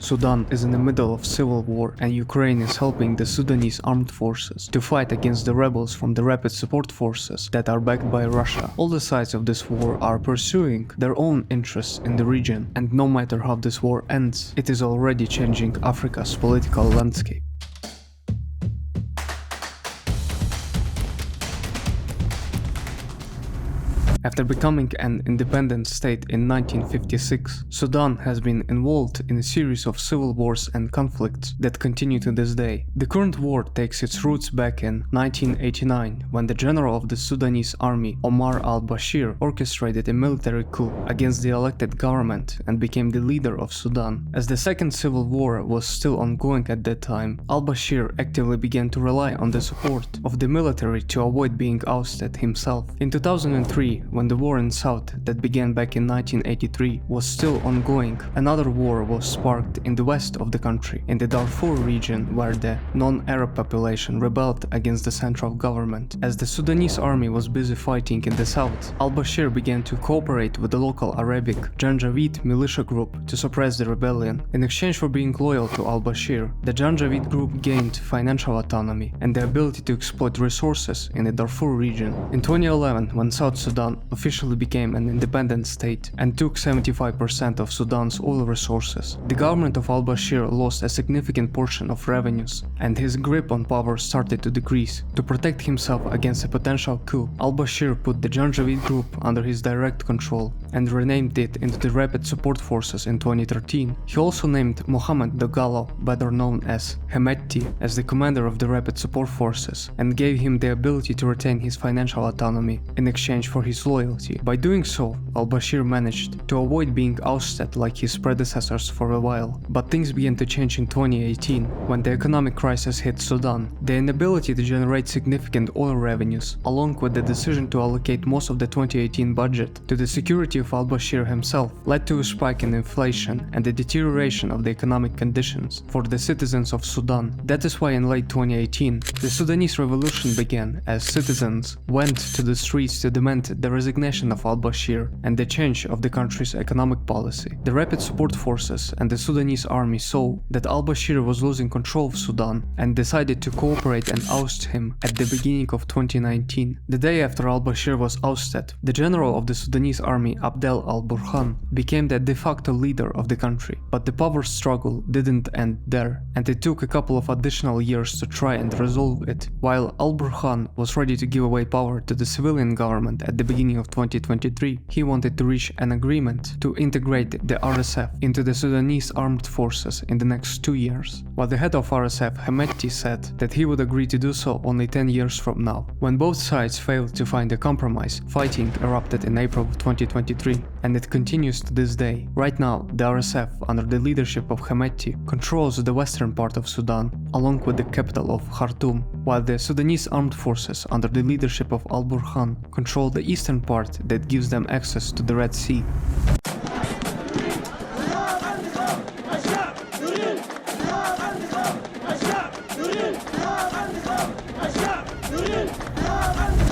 Sudan is in the middle of civil war and Ukraine is helping the Sudanese Armed Forces to fight against the rebels from the Rapid Support Forces that are backed by Russia. All the sides of this war are pursuing their own interests in the region, and no matter how this war ends, it is already changing Africa's political landscape. After becoming an independent state in 1956, Sudan has been involved in a series of civil wars and conflicts that continue to this day. The current war takes its roots back in 1989, when the general of the Sudanese army, Omar al-Bashir, orchestrated a military coup against the elected government and became the leader of Sudan. As the second civil war was still ongoing at that time, al-Bashir actively began to rely on the support of the military to avoid being ousted himself. In 2003, when the war in South that began back in 1983 was still ongoing, another war was sparked in the west of the country, in the Darfur region, where the non-Arab population rebelled against the central government. As the Sudanese army was busy fighting in the south, al-Bashir began to cooperate with the local Arabic Janjaweed militia group to suppress the rebellion. In exchange for being loyal to al-Bashir, the Janjaweed group gained financial autonomy and the ability to exploit resources in the Darfur region. In 2011, when South Sudan officially became an independent state and took 75% of Sudan's oil resources, the government of al-Bashir lost a significant portion of revenues, and his grip on power started to decrease. To protect himself against a potential coup, al-Bashir put the Janjaweed group under his direct control and renamed it into the Rapid Support Forces in 2013. He also named Mohammed Dagalo, better known as Hemeti, as the commander of the Rapid Support Forces and gave him the ability to retain his financial autonomy in exchange for his loyalty. By doing so, al-Bashir managed to avoid being ousted like his predecessors for a while. But things began to change in 2018 when the economic crisis hit Sudan. The inability to generate significant oil revenues, along with the decision to allocate most of the 2018 budget to the security of al-Bashir himself, led to a spike in inflation and the deterioration of the economic conditions for the citizens of Sudan. That is why in late 2018, the Sudanese revolution began as citizens went to the streets to demand the resignation of al-Bashir and the change of the country's economic policy. The Rapid Support Forces and the Sudanese army saw that al-Bashir was losing control of Sudan and decided to cooperate and oust him at the beginning of 2019. The day after al-Bashir was ousted, the general of the Sudanese army, al-Burkhan, became the de facto leader of the country. But the power struggle didn't end there, and it took a couple of additional years to try and resolve it. While al-Burkhan was ready to give away power to the civilian government at the beginning of 2023, he wanted to reach an agreement to integrate the RSF into the Sudanese Armed Forces in the next 2 years. While the head of RSF, Hemeti, said that he would agree to do so only 10 years from now. When both sides failed to find a compromise, fighting erupted in April of 2023, and it continues to this day. Right now, the RSF, under the leadership of Hemeti, controls the western part of Sudan, along with the capital of Khartoum, while the Sudanese Armed Forces, under the leadership of al-Burkhan, control the eastern part that gives them access to the Red Sea.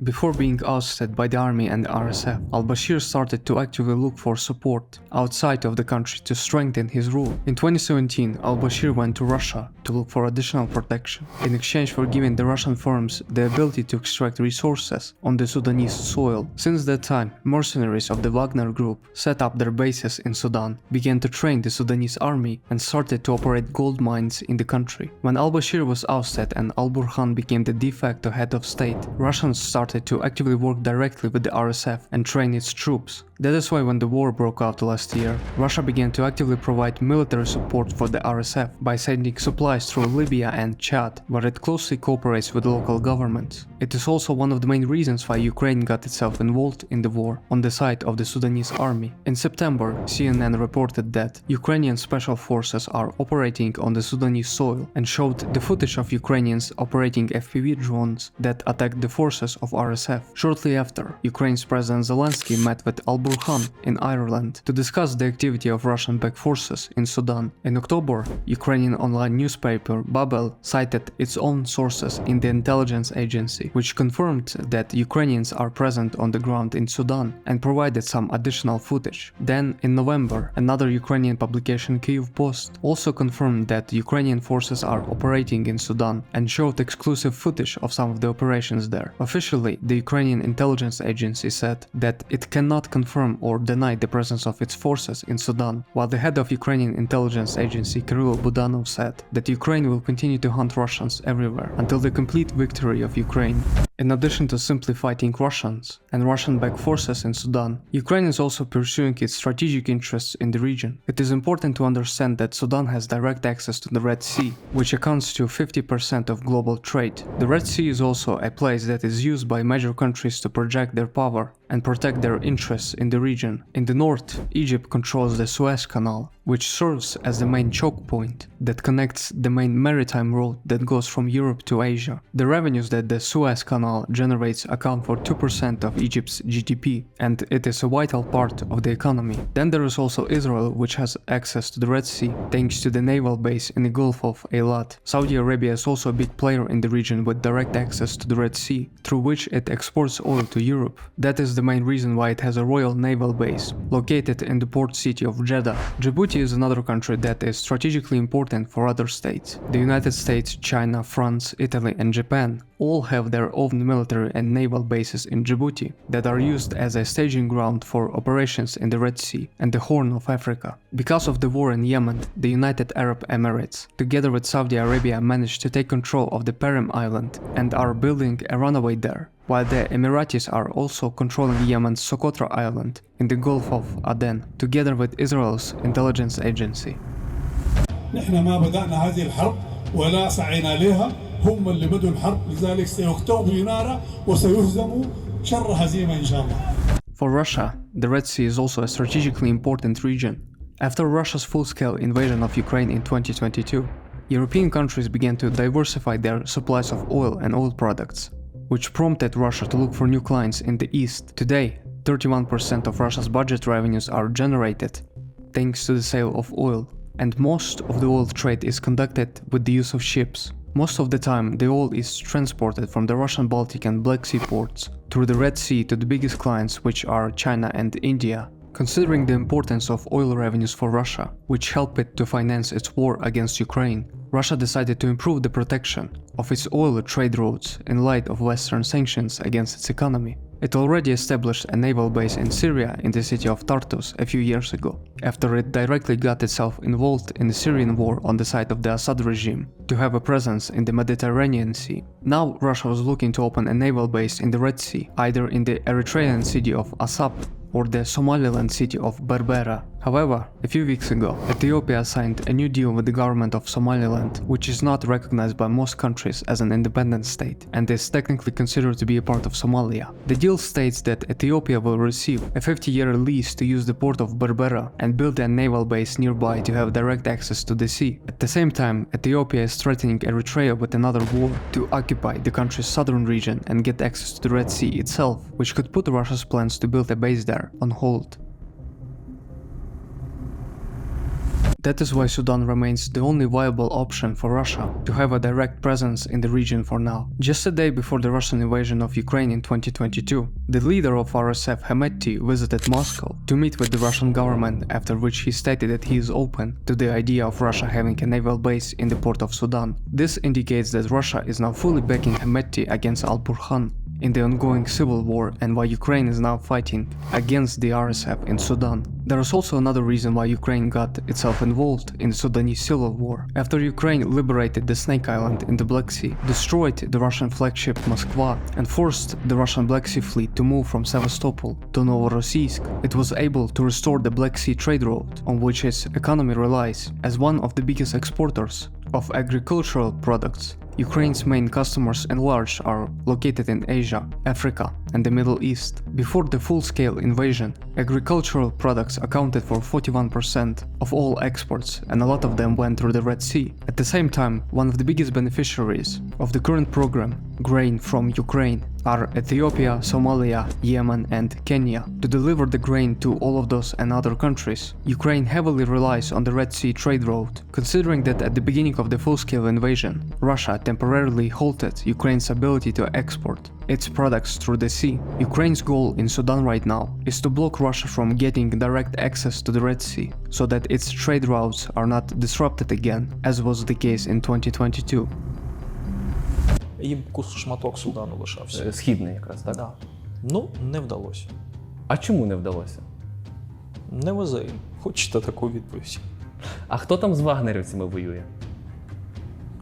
Before being ousted by the army and the RSF, al-Bashir started to actively look for support outside of the country to strengthen his rule. In 2017, al-Bashir went to Russia to look for additional protection, in exchange for giving the Russian firms the ability to extract resources on the Sudanese soil. Since that time, mercenaries of the Wagner group set up their bases in Sudan, began to train the Sudanese army, and started to operate gold mines in the country. When al-Bashir was ousted and al-Burkhan became the de facto head of state, Russians started to actively work directly with the RSF and train its troops. That is why when the war broke out last year, Russia began to actively provide military support for the RSF by sending supplies through Libya and Chad, where it closely cooperates with local governments. It is also one of the main reasons why Ukraine got itself involved in the war on the side of the Sudanese army. In September, CNN reported that Ukrainian special forces are operating on the Sudanese soil and showed the footage of Ukrainians operating FPV drones that attacked the forces of RSF. Shortly after, Ukraine's President Zelensky met with al al-Burkhan in Ireland to discuss the activity of Russian-backed forces in Sudan. In October, Ukrainian online newspaper Babel cited its own sources in the intelligence agency, which confirmed that Ukrainians are present on the ground in Sudan and provided some additional footage. Then, in November, another Ukrainian publication, Kyiv Post, also confirmed that Ukrainian forces are operating in Sudan and showed exclusive footage of some of the operations there. Officially, the Ukrainian intelligence agency said that it cannot confirm or deny the presence of its forces in Sudan, while the head of Ukrainian intelligence agency Kirill Budanov said that Ukraine will continue to hunt Russians everywhere until the complete victory of Ukraine. In addition to simply fighting Russians and Russian-backed forces in Sudan, Ukraine is also pursuing its strategic interests in the region. It is important to understand that Sudan has direct access to the Red Sea, which accounts to 50% of global trade. The Red Sea is also a place that is used by major countries to project their power and protect their interests in the region. In the north, Egypt controls the Suez Canal, which serves as the main choke point that connects the main maritime route that goes from Europe to Asia. The revenues that the Suez Canal generates account for 2% of Egypt's GDP, and it is a vital part of the economy. Then there is also Israel, which has access to the Red Sea thanks to the naval base in the Gulf of Eilat. Saudi Arabia is also a big player in the region with direct access to the Red Sea, through which it exports oil to Europe. That is the main reason why it has a royal naval base located in the port city of Jeddah. Djibouti is another country that is strategically important for other states. The United States, China, France, Italy and Japan all have their own military and naval bases in Djibouti that are used as a staging ground for operations in the Red Sea and the Horn of Africa. Because of the war in Yemen, the United Arab Emirates, together with Saudi Arabia, managed to take control of the Perim Island and are building a runway there, while the Emiratis are also controlling Yemen's Socotra Island in the Gulf of Aden, together with Israel's intelligence agency. نحن ما بدأنا هذه الحرب ولا سعينا لها، هم اللي بدوا الحرب، لذلك سيكتووا بنارها وسيهزموا شر هزيمة إن شاء الله. For Russia, the Red Sea is also a strategically important region. After Russia's full-scale invasion of Ukraine in 2022, European countries began to diversify their supplies of oil and oil products, which prompted Russia to look for new clients in the east. Today, 31% of Russia's budget revenues are generated thanks to the sale of oil, and most of the oil trade is conducted with the use of ships. Most of the time, the oil is transported from the Russian Baltic and Black Sea ports through the Red Sea to the biggest clients, which are China and India. Considering the importance of oil revenues for Russia, which help it to finance its war against Ukraine, Russia decided to improve the protection of its oil trade routes in light of Western sanctions against its economy. It already established a naval base in Syria in the city of Tartus a few years ago, after it directly got itself involved in the Syrian war on the side of the Assad regime, to have a presence in the Mediterranean Sea. Now Russia was looking to open a naval base in the Red Sea, either in the Eritrean city of Assab or the Somaliland city of Berbera. However, a few weeks ago, Ethiopia signed a new deal with the government of Somaliland, which is not recognized by most countries as an independent state and is technically considered to be a part of Somalia. The deal states that Ethiopia will receive a 50-year lease to use the port of Berbera and build a naval base nearby to have direct access to the sea. At the same time, Ethiopia is threatening Eritrea with another war to occupy the country's southern region and get access to the Red Sea itself, which could put Russia's plans to build a base there on hold. That is why Sudan remains the only viable option for Russia to have a direct presence in the region for now. Just a day before the Russian invasion of Ukraine in 2022, the leader of RSF, Hemeti, visited Moscow to meet with the Russian government, after which he stated that he is open to the idea of Russia having a naval base in the port of Sudan. This indicates that Russia is now fully backing Hemeti against al-Burkhan in the ongoing civil war, and why Ukraine is now fighting against the RSF in Sudan. There is also another reason why Ukraine got itself involved in the Sudanese civil war. After Ukraine liberated the Snake Island in the Black Sea, destroyed the Russian flagship Moskva, and forced the Russian Black Sea fleet to move from Sevastopol to Novorossiysk, it was able to restore the Black Sea trade route, on which its economy relies, as one of the biggest exporters of agricultural products. Ukraine's main customers and large are located in Asia, Africa, and the Middle East. Before the full-scale invasion, agricultural products accounted for 41% of all exports, and a lot of them went through the Red Sea. At the same time, one of the biggest beneficiaries of the current program grain from Ukraine are Ethiopia, Somalia, Yemen and Kenya. To deliver the grain to all of those and other countries, Ukraine heavily relies on the Red Sea trade route, considering that at the beginning of the full-scale invasion, Russia temporarily halted Ukraine's ability to export its products through the sea. Ukraine's goal in Sudan right now is to block Russia from getting direct access to the Red Sea, so that its trade routes are not disrupted again, as was the case in 2022. Їм шматок Судану лишався. Східний якраз, так? Да. Ну, не вдалося. А чому не вдалося? Не везе їм. Хочете таку відповідь? А хто там з вагнерівцями воює?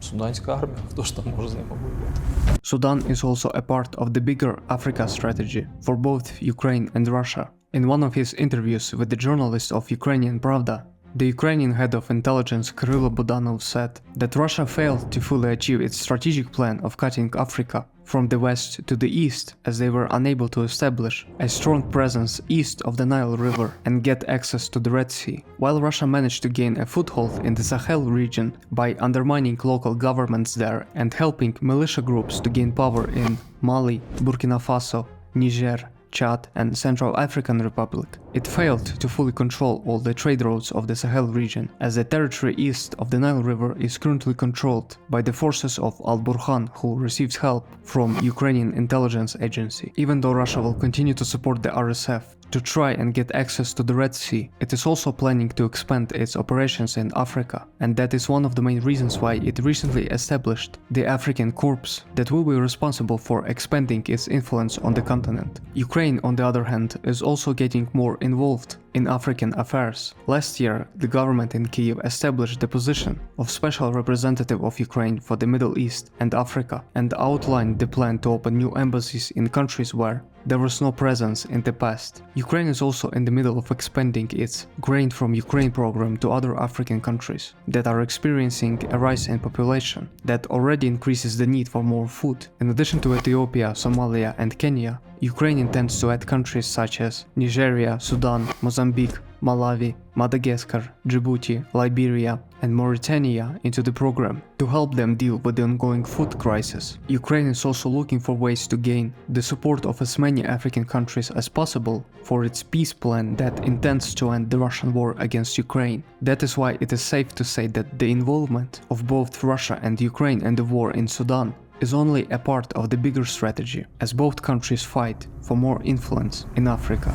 Суданська армія, хто ж там може з ними воювати? Sudan is also a part of the bigger Africa strategy for both Ukraine and Russia. In one of his interviews with the journalist of Ukrainian Pravda, the Ukrainian head of intelligence Kirill Budanov said that Russia failed to fully achieve its strategic plan of cutting Africa from the west to the east, as they were unable to establish a strong presence east of the Nile River and get access to the Red Sea, while Russia managed to gain a foothold in the Sahel region by undermining local governments there and helping militia groups to gain power in Mali, Burkina Faso, Niger, Chad and Central African Republic. It failed to fully control all the trade routes of the Sahel region, as the territory east of the Nile River is currently controlled by the forces of al-Burkhan, who receives help from Ukrainian intelligence agency. Even though Russia will continue to support the RSF to try and get access to the Red Sea, it is also planning to expand its operations in Africa, and that is one of the main reasons why it recently established the African Corps that will be responsible for expanding its influence on the continent. Ukraine, on the other hand, is also getting more involved in African affairs. Last year, the government in Kyiv established the position of Special Representative of Ukraine for the Middle East and Africa, and outlined the plan to open new embassies in countries where there was no presence in the past. Ukraine is also in the middle of expanding its Grain from Ukraine program to other African countries that are experiencing a rise in population that already increases the need for more food. In addition to Ethiopia, Somalia and Kenya, Ukraine intends to add countries such as Nigeria, Sudan, Mozambique, Malawi, Madagascar, Djibouti, Liberia, and Mauritania into the program to help them deal with the ongoing food crisis. Ukraine is also looking for ways to gain the support of as many African countries as possible for its peace plan that intends to end the Russian war against Ukraine. That is why it is safe to say that the involvement of both Russia and Ukraine in the war in Sudan is only a part of the bigger strategy, as both countries fight for more influence in Africa.